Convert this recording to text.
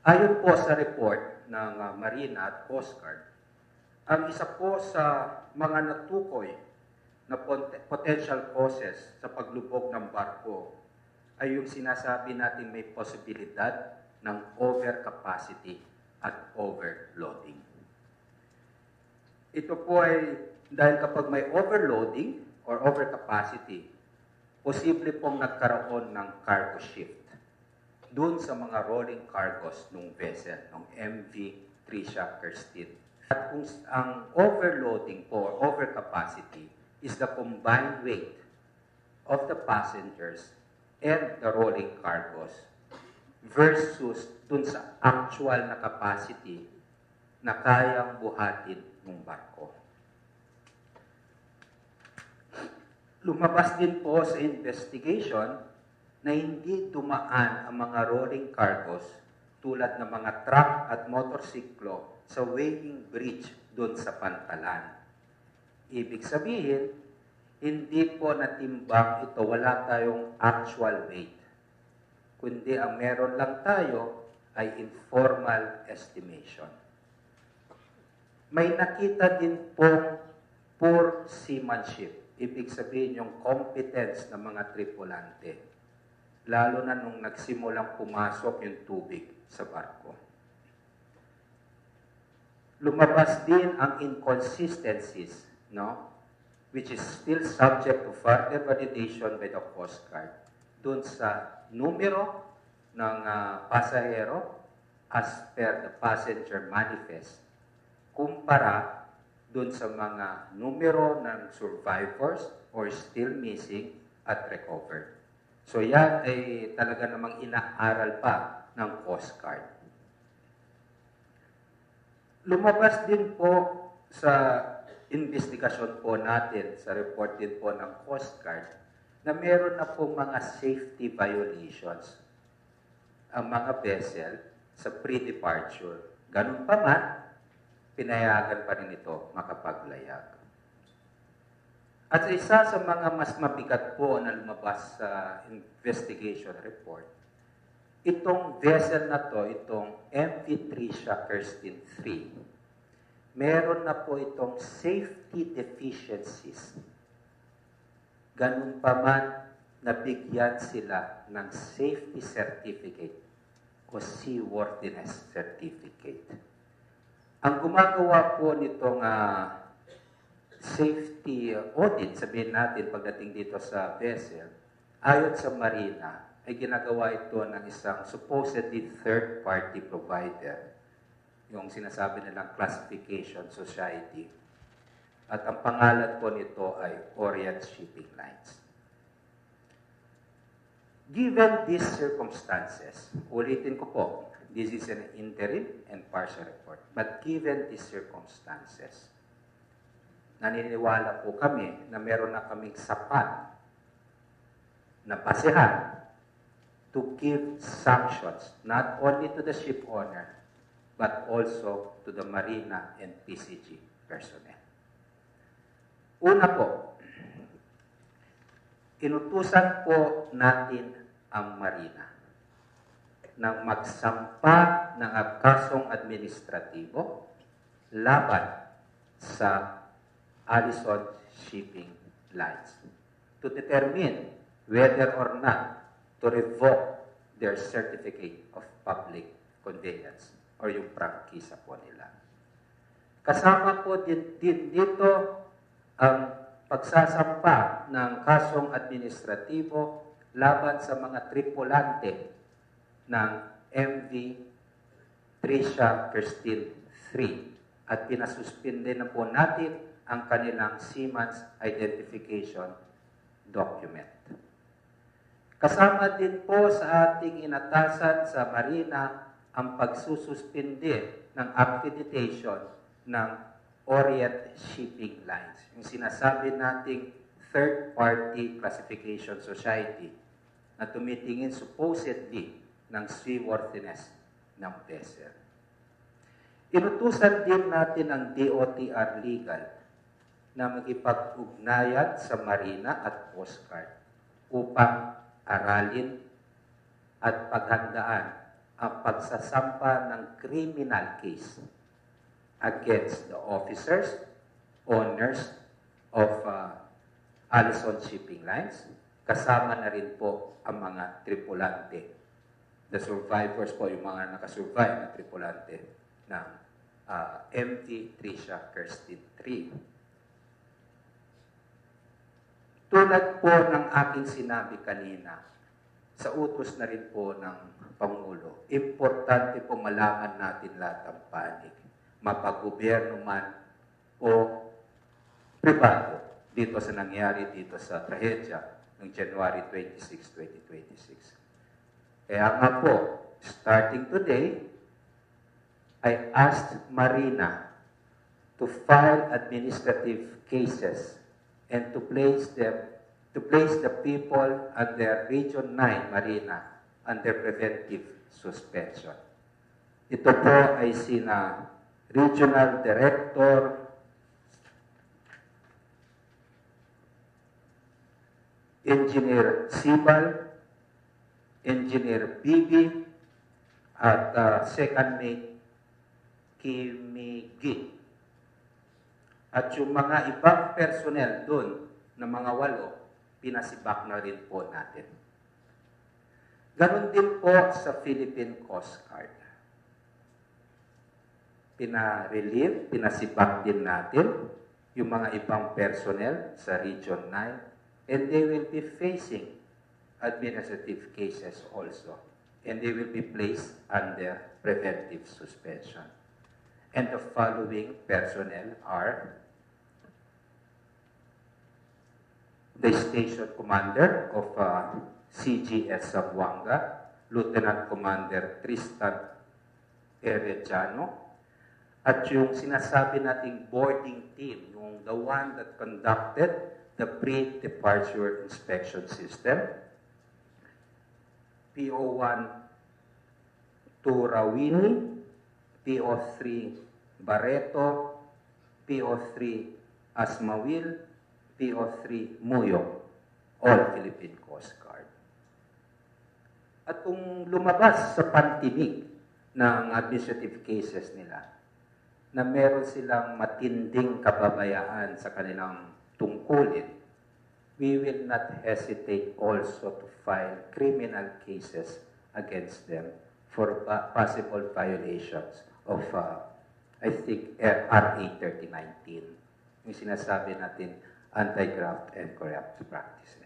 Ayon po sa report ng Marina at Coast Guard, ang isa po sa mga natukoy na potential causes sa paglubog ng barko ay yung sinasabi natin may posibilidad ng overcapacity at overloading. Ito po ay dahil kapag may overloading or overcapacity, posible pong nagkaroon ng cargo shift doon sa mga rolling cargos ng vessel, ng MV Tricia Kirstine. At kung ang overloading po or overcapacity is the combined weight of the passengers and the rolling cargos versus dun sa actual na capacity na kayang buhatin ng barko. Lumabas din po sa investigation na hindi dumaan ang mga rolling cargos tulad ng mga truck at motorsiklo sa weighing bridge doon sa Pantalan. Ibig sabihin, hindi po natimbang ito, wala tayong actual weight. Kundi ang meron lang tayo ay informal estimation. May nakita din pong poor seamanship. Ibig sabihin yung competence ng mga tripulante. Lalo na nung nagsimulang pumasok yung tubig sa barko. Lumabas din ang inconsistencies, no? Which is still subject to further validation by the Coast Guard. Doon sa numero ng pasahero as per the passenger manifest, kumpara doon sa mga numero ng survivors or still missing at recovered. So yan ay talaga namang inaaral pa ng Coast Guard. Lumabas din po sa investigasyon po natin, sa report din po ng Coast Guard, na meron na po mga safety violations ang mga vessel sa pre-departure. Ganun pa man, pinayagan pa rin ito makapaglayag. At isa sa mga mas mabigat po na lumabas sa investigation report, itong vessel na to, itong MV Tricia Kirstine 3, meron na po itong safety deficiencies. Ganun pa man, nabigyan sila ng safety certificate o seaworthiness certificate. Ang gumagawa po nitong safety audit, sabihin natin pagdating dito sa vessel, ayon sa Marina, ay ginagawa ito ng isang supposedly third-party provider, yung sinasabi nilang classification society. At ang pangalan po nito ay Orient Shipping Lines. Given these circumstances, ulitin ko po, this is an interim and partial report. But given these circumstances, naniniwala po kami na meron na kaming sapat na basehan to give sanctions not only to the ship owner, but also to the Marina and PCG personnel. Una po, inutusan po natin ang Marina na magsampa ng kasong administratibo laban sa Allison Shipping Lines to determine whether or not to revoke their certificate of public conveyance or yung prangkisa po nila. Kasama po din dito ang pagsasampa ng kasong administratibo laban sa mga tripulante ng MV Tricia Kirstine 3 at pinasuspinde na po natin ang kanilang Seaman's Identification Document. Kasama din po sa ating inatasan sa Marina ang pagsususpinde ng accreditation ng Orient Shipping Lines, yung sinasabi nating third-party classification society na tumitingin supposedly ng seaworthiness ng vessel. Inutusan din natin ang DOTR Legal na magipag-ugnayan sa Marina at Coast Guard upang aralin at paghandaan ang pagsasampa ng criminal case against the officers, owners of Allison Shipping Lines. Kasama na rin po ang mga tripulante. The survivors po, yung mga nakasurvive na tripulante ng MV Tricia Kirsten 3. Tulad po ng aking sinabi kanina, sa utos na rin po ng Pangulo, importante po malaman natin lahat ang panig, mapag-gobyerno man o pribado, dito sa nangyari dito sa trahedya ng January 26, 2026. Kaya nga po, starting today, I asked Marina to file administrative cases and to place the people at their Region 9 Marina under preventive suspension. Ito po ay sina Regional Director Engineer Sibal, Engineer Bibi, at Second Mate Kimigi. At yung mga ibang personnel doon na mga 8, pinasibak na rin po natin. Ganon din po sa Philippine Coast Guard. Pina-relieve, pinasibak din natin yung mga ibang personnel sa Region 9, and they will be facing administrative cases also. And they will be placed under preventive suspension. And the following personnel are the Station Commander of CGS Zamboanga, Lieutenant Commander Tristan Herediano, at yung sinasabi nating boarding team, yung the one that conducted the pre-departure inspection system, PO1 Turawini, PO3 Barreto, PO3 Asmawil, PO3 Muyo, all Philippine Coast Guard. At kung lumabas sa pantinig ng administrative cases nila, na meron silang matinding kababayaan sa kanilang tungkulin, we will not hesitate also to file criminal cases against them for possible violations of, I think, RA 3019, yung sinasabi natin, anti-graft and corrupt practices.